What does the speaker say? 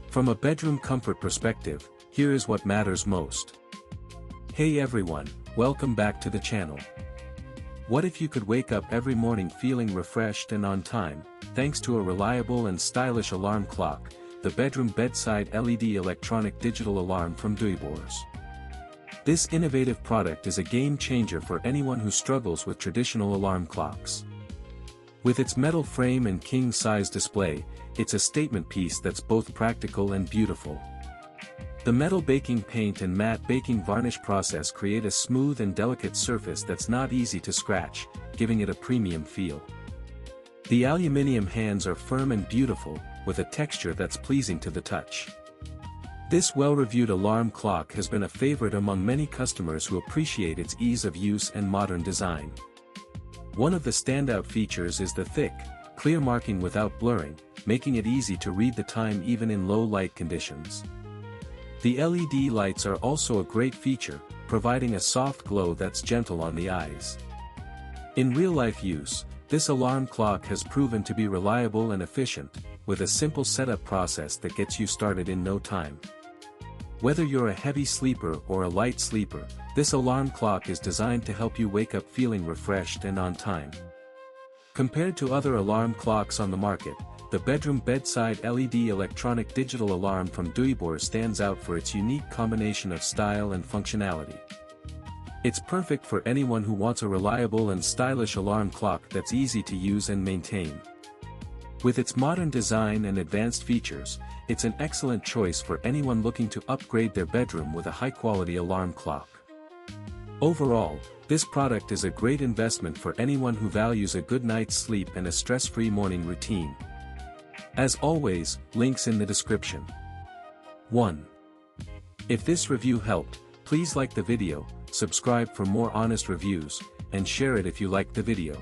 From a bedroom comfort perspective, here is what matters most. Hey everyone, welcome back to the channel. What if you could wake up every morning feeling refreshed and on time, thanks to a reliable and stylish alarm clock, the bedroom bedside LED electronic digital alarm from Duibors. This innovative product is a game changer for anyone who struggles with traditional alarm clocks. With its metal frame and king-size display, it's a statement piece that's both practical and beautiful. The metal baking paint and matte baking varnish process create a smooth and delicate surface that's not easy to scratch, giving it a premium feel. The aluminium hands are firm and beautiful, with a texture that's pleasing to the touch. This well-reviewed alarm clock has been a favorite among many customers who appreciate its ease of use and modern design. One of the standout features is the thick, clear marking without blurring, making it easy to read the time even in low light conditions. The LED lights are also a great feature, providing a soft glow that's gentle on the eyes. In real-life use, this alarm clock has proven to be reliable and efficient, with a simple setup process that gets you started in no time. Whether you're a heavy sleeper or a light sleeper, this alarm clock is designed to help you wake up feeling refreshed and on time. Compared to other alarm clocks on the market, the bedroom bedside LED electronic digital alarm from Duibors stands out for its unique combination of style and functionality. It's perfect for anyone who wants a reliable and stylish alarm clock that's easy to use and maintain. With its modern design and advanced features, it's an excellent choice for anyone looking to upgrade their bedroom with a high-quality alarm clock. Overall, this product is a great investment for anyone who values a good night's sleep and a stress-free morning routine. As always, links in the description. 1. If this review helped, please like the video, subscribe for more honest reviews, and share it if you liked the video.